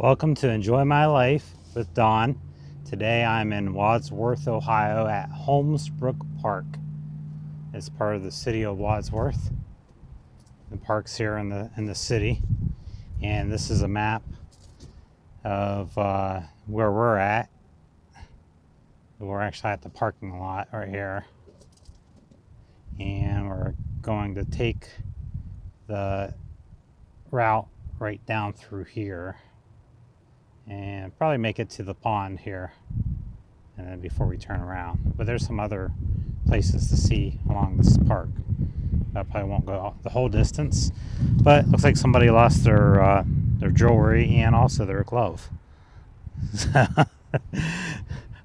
Welcome to Enjoy My Life with Don. Today I'm in Wadsworth, Ohio at Holmesbrook Park. It's part of the City of Wadsworth. The park's here in the city, and this is a map of where we're at. We're actually at the parking lot right here, and we're going to take the route right down through here and probably make it to the pond here and then before we turn around. But there's some other places to see along this park. I probably won't go the whole distance, but it looks like somebody lost their jewelry and also their glove. So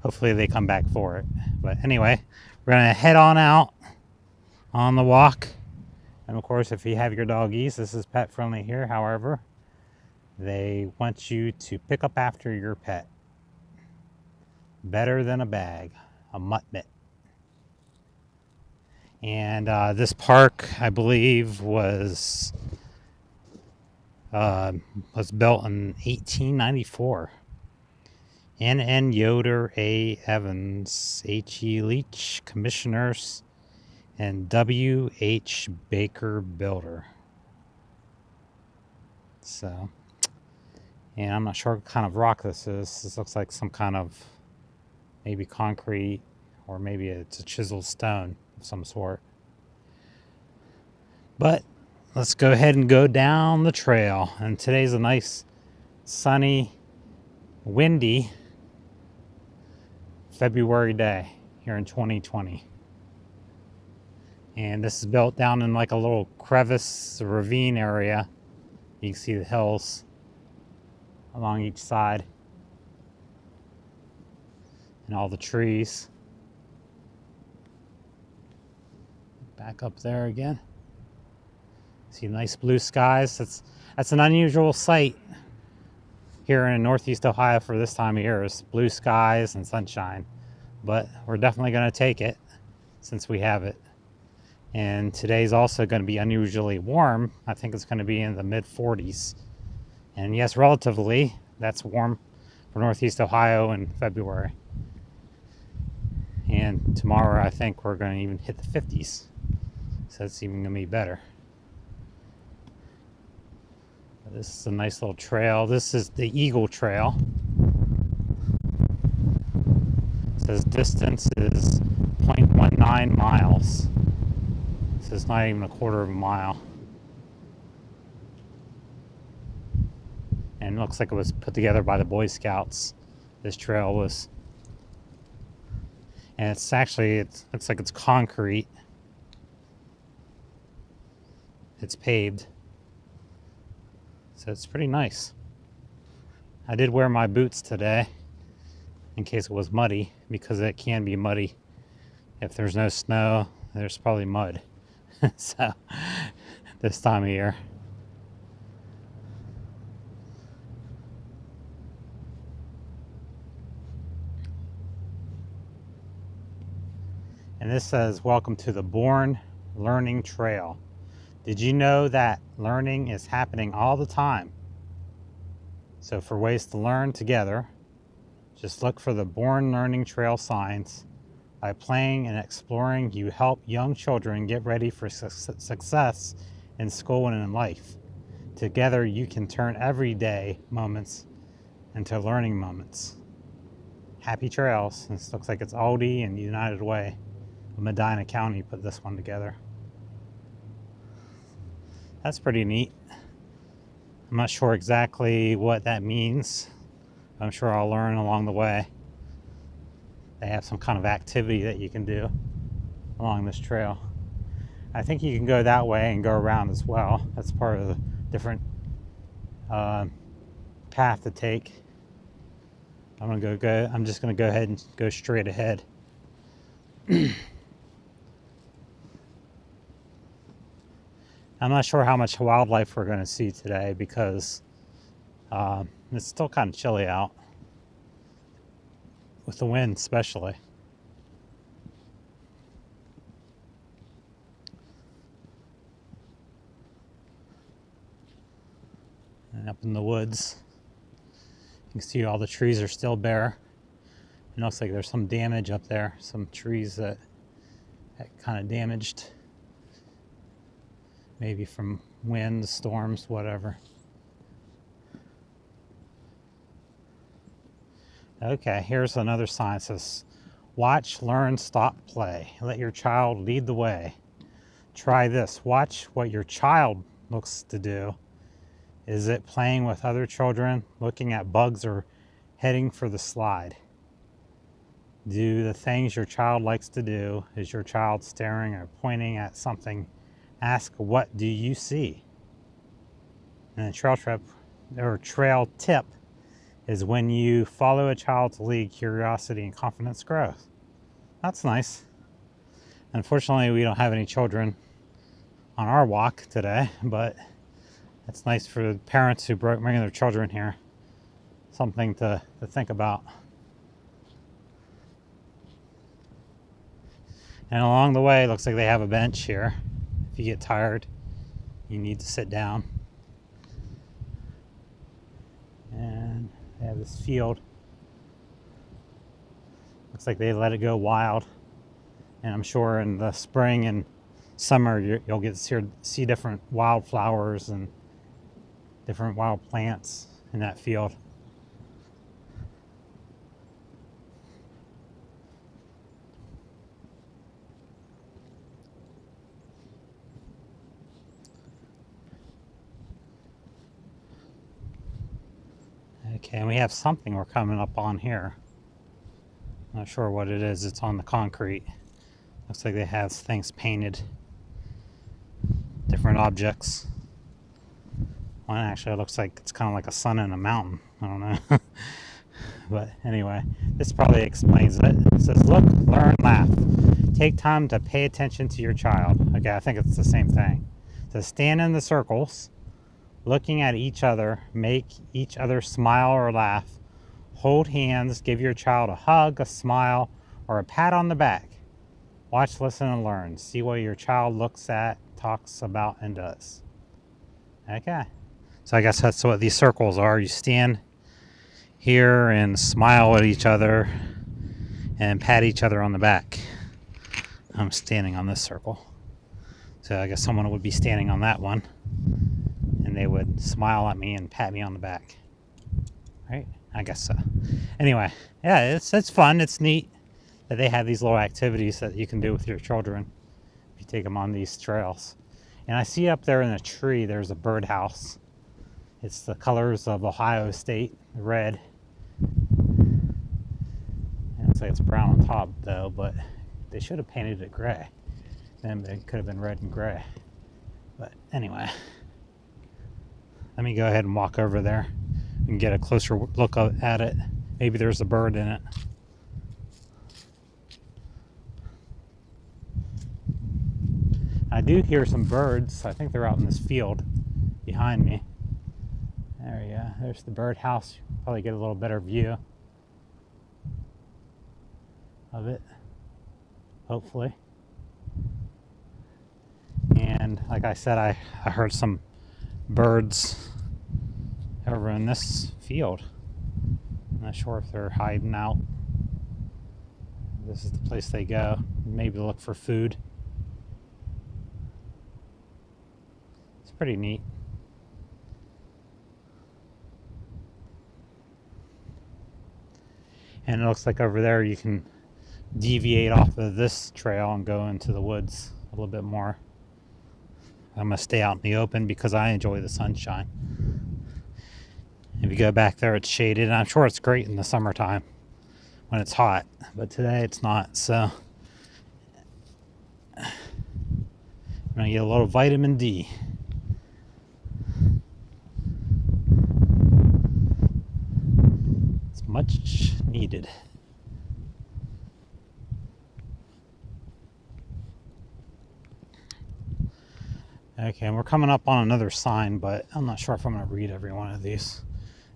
hopefully they come back for it. But anyway, we're gonna head on out on the walk. And of course, if you have your doggies, this is pet friendly here. However, they want you to pick up after your pet. Better than a bag, a mutt mitt. And this park, I believe, was built in 1894. N. Yoder, A. Evans, H.E. Leach, commissioners, and W.H. Baker, builder. So, and I'm not sure what kind of rock this is. This looks like some kind of maybe concrete, or maybe it's a chiseled stone of some sort. But let's go ahead and go down the trail. And today's a nice, sunny, windy February day here in 2020. And this is built down in like a little crevice, ravine area. You can see the hills along each side and all the trees. Back up there again. See nice blue skies. That's an unusual sight here in Northeast Ohio for this time of year, is blue skies and sunshine. But we're definitely going to take it since we have it. And today's also going to be unusually warm. I think it's going to be in the mid 40s. And yes, relatively, that's warm for Northeast Ohio in February. And tomorrow, I think we're going to even hit the 50s. So it's even going to be better. This is a nice little trail. This is the Eagle Trail. It says distance is 0.19 miles. So it's not even a quarter of a mile. And it looks like it was put together by the Boy Scouts. This trail was. And it's actually, it looks like it's concrete. It's paved. So it's pretty nice. I did wear my boots today in case it was muddy, because it can be muddy. If there's no snow, there's probably mud. So this time of year. And this says, welcome to the Born Learning Trail. Did you know that learning is happening all the time? So for ways to learn together, just look for the Born Learning Trail signs. By playing and exploring, you help young children get ready for success in school and in life. Together, you can turn everyday moments into learning moments. Happy trails. This looks like it's Aldi and United Way. Medina County put this one together. That's pretty neat. I'm not sure exactly what that means. I'm sure I'll learn along the way. They have some kind of activity that you can do along this trail. I think you can go that way and go around as well. That's part of the different path to take. I'm just gonna go ahead and go straight ahead. I'm not sure how much wildlife we're going to see today, because it's still kind of chilly out, with the wind especially. And up in the woods, can see all the trees are still bare. It looks like there's some damage up there, some trees that kind of damaged, maybe from wind, storms, whatever. Okay, here's another sign. It says, watch, learn, stop, play. Let your child lead the way. Try this. Watch what your child looks to do. Is it playing with other children, looking at bugs, or heading for the slide? Do the things your child likes to do. Is your child staring or pointing at something? Ask, what do you see? And the trail tip is when you follow a child's lead, curiosity and confidence growth. That's nice. Unfortunately, we don't have any children on our walk today, but it's nice for the parents who bring their children here. Something to think about. And along the way, it looks like they have a bench here. If you get tired, you need to sit down. And they have this field. Looks like they let it go wild. And I'm sure in the spring and summer, you'll get to see different wildflowers and different wild plants in that field. Okay, and we have something we're coming up on here. Not sure what it is. It's on the concrete. Looks like they have things painted. Different objects. One actually looks like it's kind of like a sun and a mountain. I don't know. But anyway, this probably explains it. It says, look, learn, laugh. Take time to pay attention to your child. Okay, I think it's the same thing. It says, stand in the circles, looking at each other, make each other smile or laugh. Hold hands, give your child a hug, a smile, or a pat on the back. Watch, listen, and learn. See what your child looks at, talks about, and does. Okay. So I guess that's what these circles are. You stand here and smile at each other and pat each other on the back. I'm standing on this circle. So I guess someone would be standing on that one. And they would smile at me and pat me on the back. Right? I guess so. Anyway, yeah, it's fun. It's neat that they have these little activities that you can do with your children if you take them on these trails. And I see up there in a tree, there's a birdhouse. It's the colors of Ohio State, red. It looks like it's brown on top though, but they should have painted it gray. Then it could have been red and gray. But anyway, let me go ahead and walk over there and get a closer look at it. Maybe there's a bird in it. I do hear some birds. I think they're out in this field behind me. There you go. There's the birdhouse. Probably get a little better view of it, hopefully. And like I said, I heard some birds over in this field. I'm not sure if they're hiding out. This is the place they go, maybe look for food. It's pretty neat. And it looks like over there you can deviate off of this trail and go into the woods a little bit more. I'm going to stay out in the open because I enjoy the sunshine. If you go back there, it's shaded, and I'm sure it's great in the summertime when it's hot, but today it's not, so I'm going to get a little vitamin D. It's much needed. Okay, and we're coming up on another sign, but I'm not sure if I'm going to read every one of these.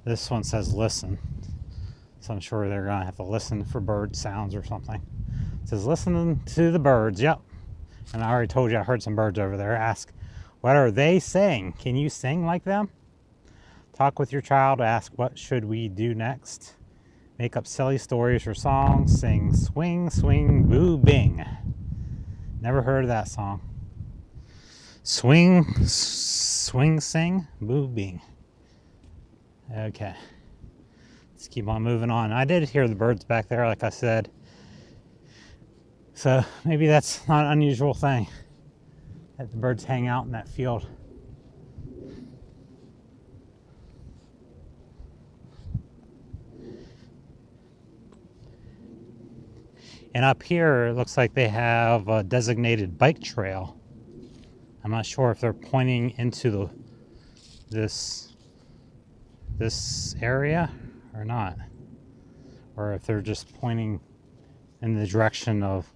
This one says listen, so I'm sure they're going to have to listen for bird sounds or something. It says listen to the birds. Yep. And I already told you I heard some birds over there. Ask, what are they saying? Can you sing like them? Talk with your child. Ask what should we do next. Make up silly stories or songs. Sing swing, swing, boo, bing. Never heard of that song. Swing, swing, sing, boo, bing. Okay. Let's keep on moving on. I did hear the birds back there, like I said. So maybe that's not an unusual thing, that the birds hang out in that field. And up here, it looks like they have a designated bike trail. I'm not sure if they're pointing into this area or not, or if they're just pointing in the direction of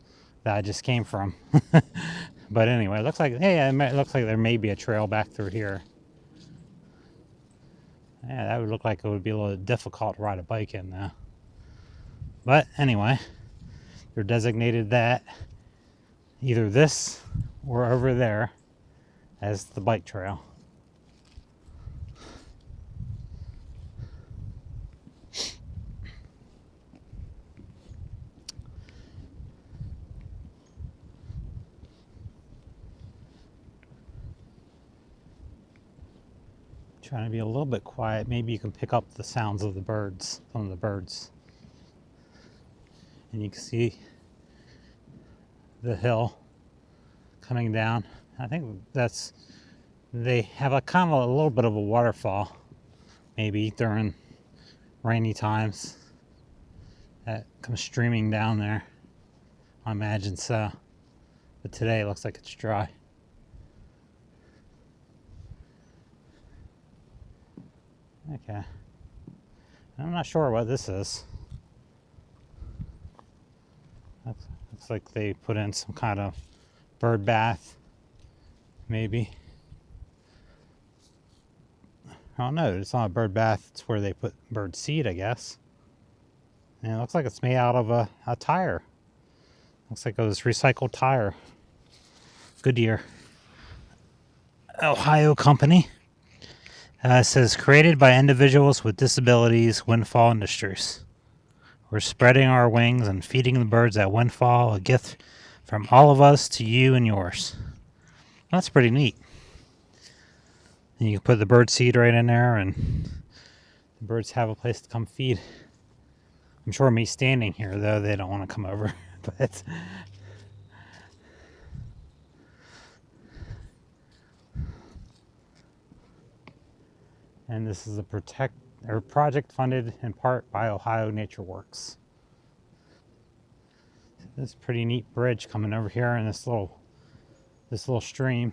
that I just came from. But anyway, it looks like, hey, it looks like there may be a trail back through here. Yeah, that would look like it would be a little difficult to ride a bike in there. But anyway, they're designated that either this or over there as the bike trail. Trying to be a little bit quiet. Maybe you can pick up the sounds of the birds, some of the birds. And you can see the hill coming down. I think they have a kind of a little bit of a waterfall, maybe during rainy times, that comes streaming down there. I imagine so. But today it looks like it's dry. Okay. I'm not sure what this is. Looks like they put in some kind of bird bath, maybe. I don't know. It's not a bird bath. It's where they put bird seed, I guess. And it looks like it's made out of a tire. Looks like it was recycled tire. Goodyear. Ohio company. It says, created by individuals with disabilities, Windfall Industries. We're spreading our wings and feeding the birds at Windfall, a gift from all of us to you and yours. That's pretty neat. And you can put the bird seed right in there, and the birds have a place to come feed. I'm sure me standing here, though, they don't want to come over. But and this is a project funded in part by Ohio Nature Works. This is a pretty neat bridge coming over here in this little stream.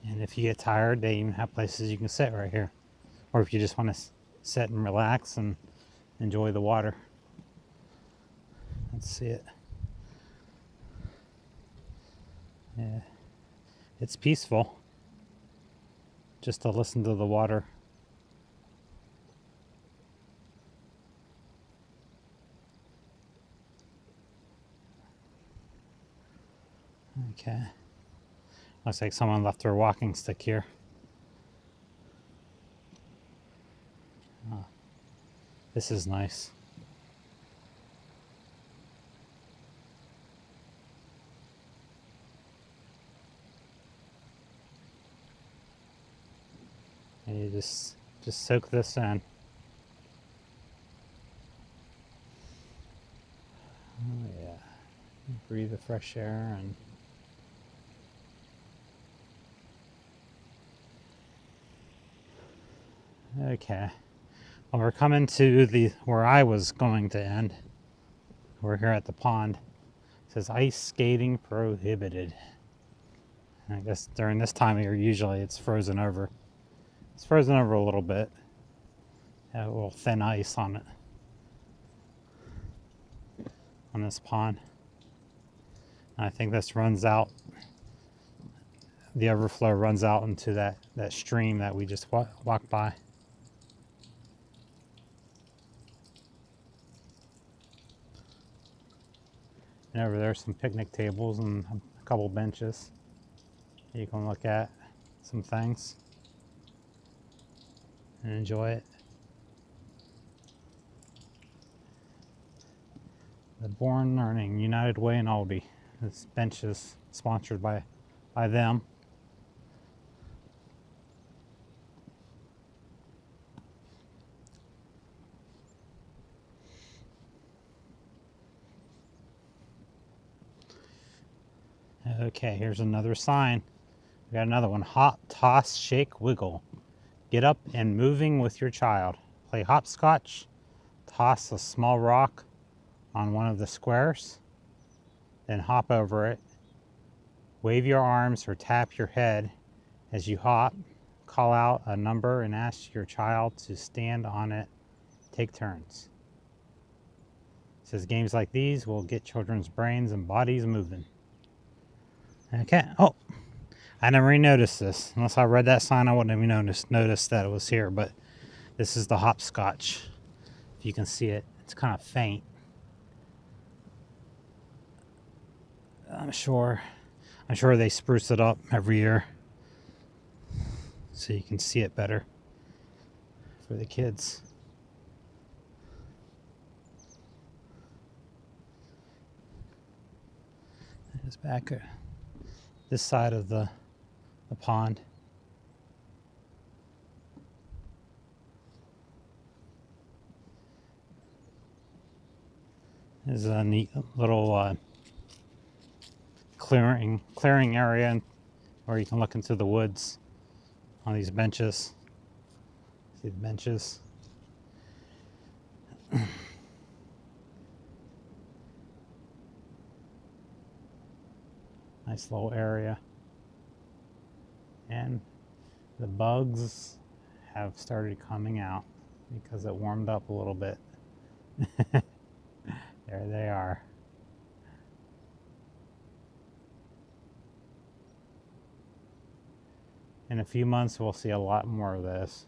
And if you get tired, they even have places you can sit right here. Or if you just want to sit and relax and enjoy the water. Let's see it. Yeah, it's peaceful just to listen to the water. Okay. Looks like someone left their walking stick here. Oh, this is nice. And you just soak this in. Oh yeah. Breathe the fresh air and okay. Well, we're coming to where I was going to end. We're here at the pond. It says ice skating prohibited. And I guess during this time of year, usually it's frozen over. It's frozen over a little bit. Have a little thin ice on it. On this pond. And I think this runs out the overflow runs out into that stream that we just walked by. And over there's some picnic tables and a couple benches. You can look at some things and enjoy it. The Born Learning United Way in Albany. This bench is sponsored by them. Okay, here's another sign. We got another one. Hop, toss, shake, wiggle. Get up and moving with your child. Play hopscotch. Toss a small rock on one of the squares. Then hop over it. Wave your arms or tap your head as you hop. Call out a number and ask your child to stand on it. Take turns. It says games like these will get children's brains and bodies moving. Okay. Oh, I never even noticed this. Unless I read that sign, I wouldn't have noticed that it was here. But this is the hopscotch. If you can see it, it's kind of faint. I'm sure they spruce it up every year so you can see it better for the kids. It's back this side of the pond. There's a neat little clearing area where you can look into the woods on these benches. See the benches? Nice little area. And the bugs have started coming out because it warmed up a little bit. There they are. In a few months, we'll see a lot more of this.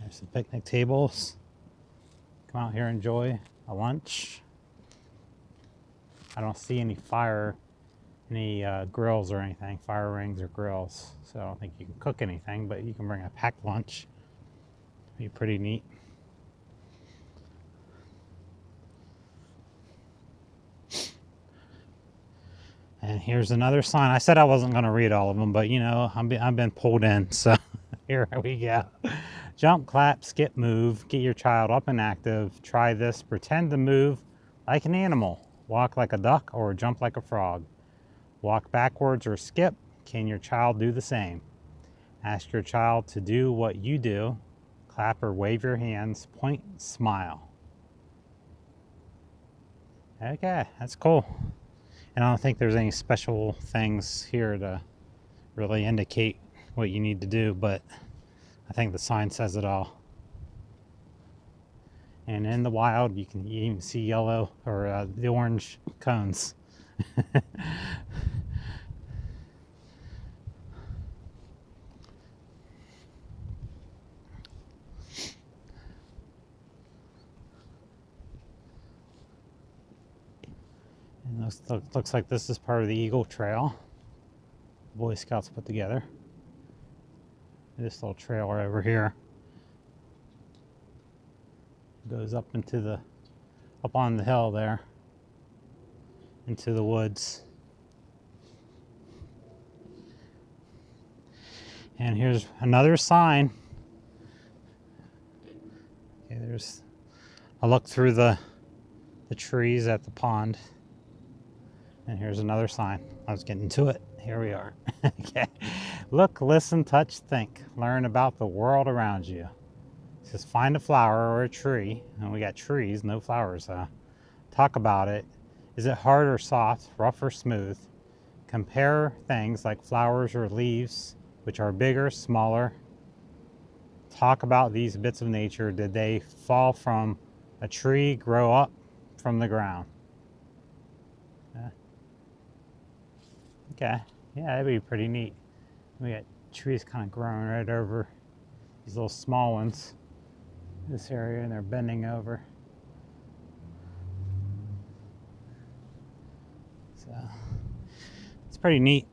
There's some picnic tables. Come out here, enjoy a lunch. I don't see any grills or anything, fire rings or grills. So I don't think you can cook anything, but you can bring a packed lunch. Be pretty neat. And here's another sign. I said I wasn't going to read all of them, but you know, I've been pulled in, so here we go. Jump, clap, skip, move. Get your child up and active. Try this. Pretend to move like an animal. Walk like a duck or jump like a frog. Walk backwards or skip. Can your child do the same? Ask your child to do what you do. Clap or wave your hands. Point, smile. Okay, that's cool. And I don't think there's any special things here to really indicate what you need to do, but I think the sign says it all. And in the wild, you can even see yellow or the orange cones. And looks like this is part of the Eagle Trail Boy Scouts put together. This little trail right over here goes up on the hill there into the woods. And here's another sign. Okay, I looked through the trees at the pond. And here's another sign. I was getting to it. Here we are. Okay. Look, listen, touch, think. Learn about the world around you. It says find a flower or a tree. And we got trees, no flowers. Talk about it. Is it hard or soft, rough or smooth? Compare things like flowers or leaves, which are bigger, smaller. talk about these bits of nature. Did they fall from a tree, grow up from the ground? Okay, yeah, that'd be pretty neat. We got trees kind of growing right over these little small ones in this area, and they're bending over. So it's pretty neat.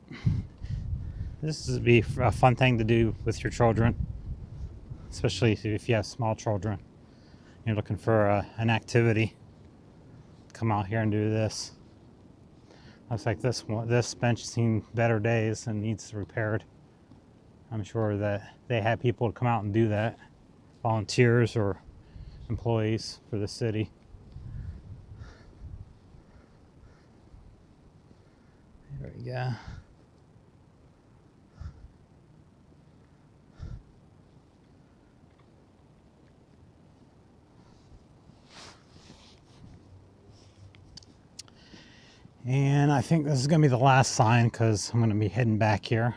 This would be a fun thing to do with your children, especially if you have small children. You're looking for an activity. Come out here and do this. Looks like this bench has seen better days and needs repaired. I'm sure that they have people to come out and do that, volunteers or employees for the city. There we go. And I think this is going to be the last sign because I'm going to be heading back here.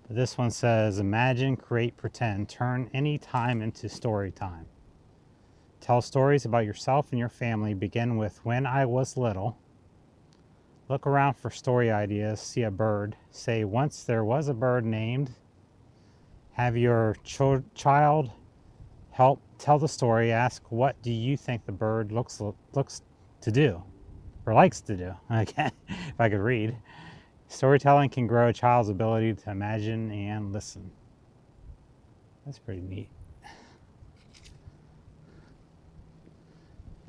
But this one says, imagine, create, pretend, turn any time into story time. Tell stories about yourself and your family. Begin with when I was little. Look around for story ideas. See a bird. Say, once there was a bird named. Have your child help tell the story. Ask, what do you think the bird looks to do or likes to do? Okay, if I could read. Storytelling can grow a child's ability to imagine and listen. That's pretty neat.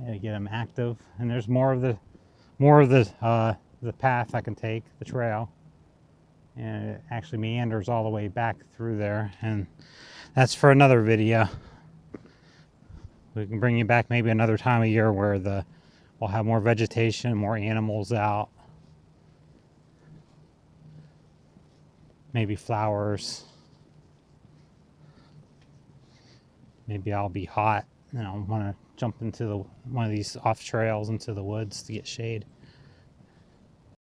Yeah, get them active, and there's more of the path I can take, the trail, and it actually meanders all the way back through there, and that's for another video. We can bring you back maybe another time of year where we'll have more vegetation, more animals out, maybe flowers. Maybe I'll be hot and I'll want to jump into one of these off trails into the woods to get shade.